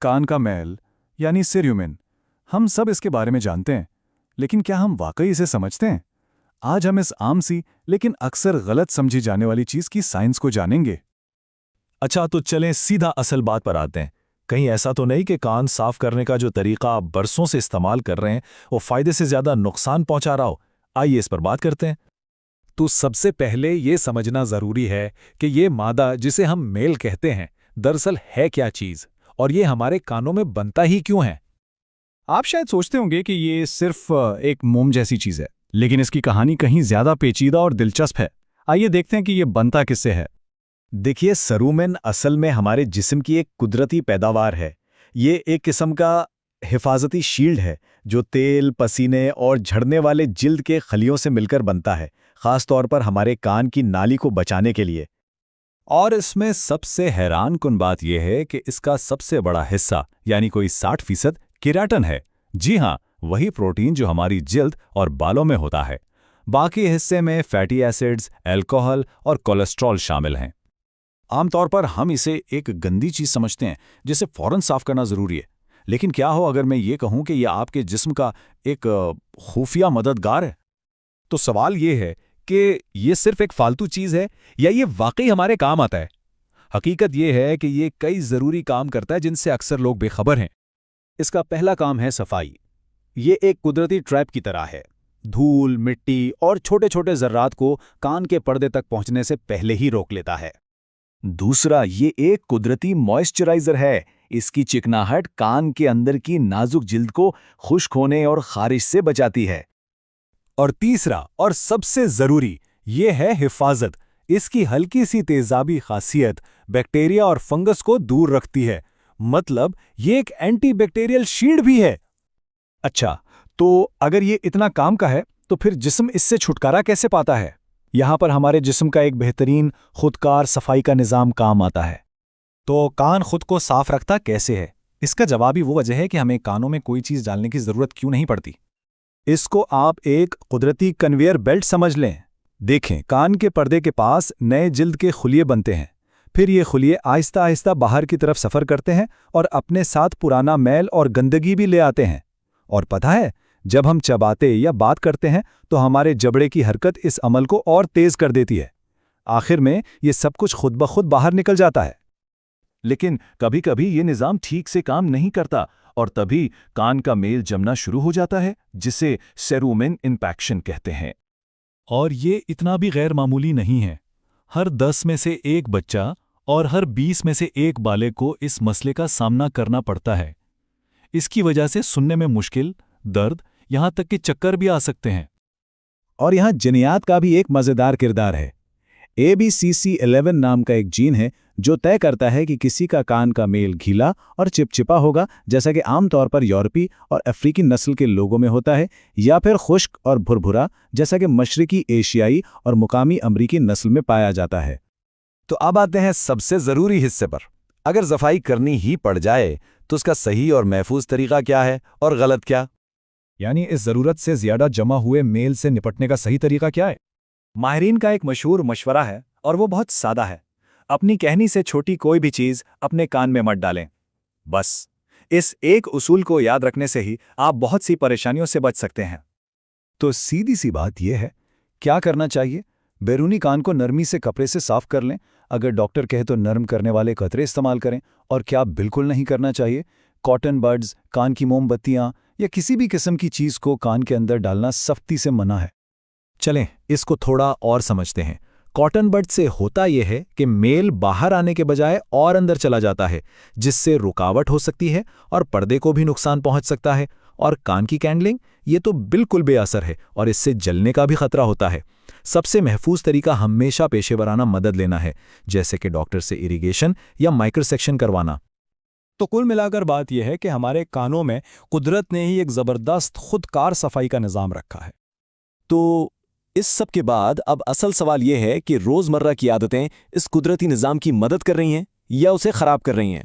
कान का मैल यानी सेरुमेन, हम सब इसके बारे में जानते हैं, लेकिन क्या हम वाकई इसे समझते हैं? आज हम इस आम सी लेकिन अक्सर गलत समझी जाने वाली चीज की साइंस को जानेंगे। अच्छा, तो चलें सीधा असल बात पर आते हैं। कहीं ऐसा तो नहीं कि कान साफ करने का जो तरीका आप बरसों से इस्तेमाल कर रहे हैं वो फायदे से ज्यादा नुकसान पहुंचा रहा हो? आइए इस पर बात करते हैं। तो सबसे पहले ये समझना जरूरी है कि ये मादा जिसे हम मेल कहते हैं दरअसल है क्या चीज और ये हमारे कानों में बनता ही क्यों है। आप शायद सोचते होंगे कि ये सिर्फ एक मोम जैसी चीज है, लेकिन इसकी कहानी कहीं ज्यादा पेचीदा और दिलचस्प है। आइए देखते हैं कि ये बनता किससे है। देखिए, सेरुमेन असल में हमारे जिस्म की एक कुदरती पैदावार है। ये एक किस्म का हिफाजती शील्ड है जो तेल, पसीने और झड़ने वाले जिल्द के खलियों से मिलकर बनता है, खास तौर पर हमारे कान की नाली को बचाने के लिए। और इसमें सबसे हैरानकुन बात यह है कि इसका सबसे बड़ा हिस्सा यानी कोई 60% केराटिन है। जी हाँ, वही प्रोटीन जो हमारी जिल्द और बालों में होता है। बाकी हिस्से में फैटी एसिड्स, अल्कोहल और कोलेस्ट्रॉल शामिल हैं। आमतौर पर हम इसे एक गंदी चीज समझते हैं जिसे फौरन साफ करना जरूरी है। लेकिन क्या हो अगर मैं ये कहूं कि यह आपके जिस्म का एक खुफिया मददगार है? तो सवाल ये है कि ये सिर्फ एक फालतू चीज है या ये वाकई हमारे काम आता है? हकीकत ये है कि ये कई जरूरी काम करता है जिनसे अक्सर लोग बेखबर हैं। इसका पहला काम है सफाई। ये एक कुदरती ट्रैप की तरह है। धूल, मिट्टी और छोटे छोटे जर्रात को कान के पर्दे तक पहुंचने से पहले ही रोक लेता है। दूसरा, ये एक कुदरती मॉइस्चराइजर है। इसकी चिकनाहट कान के अंदर की नाजुक जिल्द को खुश्क होने और खारिश से बचाती है। और तीसरा और सबसे जरूरी ये है हिफाजत। इसकी हल्की सी तेजाबी खासियत बैक्टीरिया और फंगस को दूर रखती है। मतलब ये एक एंटीबैक्टीरियल शील्ड भी है। अच्छा, तो अगर ये इतना काम का है तो फिर जिस्म इससे छुटकारा कैसे पाता है? यहाँ पर हमारे जिस्म का एक बेहतरीन खुदकार सफाई का निज़ाम काम आता है। तो कान खुद को साफ रखता कैसे है? इसका जवाब ही वो वजह है कि हमें कानों में कोई चीज डालने की जरूरत क्यों नहीं पड़ती। इसको आप एक कुदरती कन्वेयर बेल्ट समझ लें। देखें, कान के पर्दे के पास नए जिल्द के खुलिये बनते हैं। फिर ये खुलिये आहिस्ता आहिस्ता बाहर की तरफ सफ़र करते हैं और अपने साथ पुराना मैल और गंदगी भी ले आते हैं। और पता है, जब हम चबाते या बात करते हैं तो हमारे जबड़े की हरकत इस अमल को और तेज कर देती है। आखिर में ये सब कुछ खुद ब खुद बाहर निकल जाता है। लेकिन कभी कभी ये निज़ाम ठीक से काम नहीं करता और तभी कान का मेल जमना शुरू हो जाता है, जिसे सेरुमेन इन्फेक्शन कहते हैं। और ये इतना भी गैर मामूली नहीं है। हर 10 में से एक बच्चा और हर 20 में से एक बालक को इस मसले का सामना करना पड़ता है। इसकी वजह से सुनने में मुश्किल, दर्द, यहाँ तक कि चक्कर भी आ सकते हैं। और यहाँ जिनियात का भी एक मज़ेदार किरदार है। ABCC11 नाम का एक जीन है जो तय करता है कि किसी का कान का मेल गीला और चिपचिपा होगा, जैसा कि आमतौर पर यूरोपी और अफ्रीकी नस्ल के लोगों में होता है, या फिर खुश्क और भुरभुरा, जैसा कि मशरकी एशियाई और मुकामी अमरीकी नस्ल में पाया जाता है। तो अब आते हैं सबसे ज़रूरी हिस्से पर। अगर सफाई करनी ही पड़ जाए तो उसका सही और महफूज तरीका क्या है और गलत क्या? यानी इस ज़रूरत से ज़्यादा जमा हुए मेल से निपटने का सही तरीका क्या है? माहिरीन का एक मशहूर मशवरा है और वो बहुत सादा है। अपनी कहनी से छोटी कोई भी चीज़ अपने कान में मत डालें। बस इस एक उसूल को याद रखने से ही आप बहुत सी परेशानियों से बच सकते हैं। तो सीधी सी बात यह है, क्या करना चाहिए? बैरूनी कान को नरमी से कपड़े से साफ कर लें। अगर डॉक्टर कहे तो नरम करने वाले कतरे इस्तेमाल करें। और क्या बिल्कुल नहीं करना चाहिए? कॉटन बड्स, कान की मोमबत्तियाँ या किसी भी किस्म की चीज़ को कान के अंदर डालना सख्ती से मना है। चलें इसको थोड़ा और समझते हैं। कॉटन बड से होता यह है कि मेल बाहर आने के बजाय और अंदर चला जाता है, जिससे रुकावट हो सकती है और पर्दे को भी नुकसान पहुंच सकता है। और कान की कैंडलिंग, ये तो बिल्कुल बेअसर है और इससे जलने का भी खतरा होता है। सबसे महफूज तरीका हमेशा पेशेवराना मदद लेना है, जैसे कि डॉक्टर से इरिगेशन या माइक्रोसेक्शन करवाना। तो कुल मिलाकर बात यह है कि हमारे कानों में कुदरत ने ही एक ज़बरदस्त खुदकार सफाई का निज़ाम रखा है। तो इस सब के बाद अब असल सवाल यह है कि रोज़मर्रा की आदतें इस कुदरती निज़ाम की मदद कर रही हैं या उसे ख़राब कर रही हैं?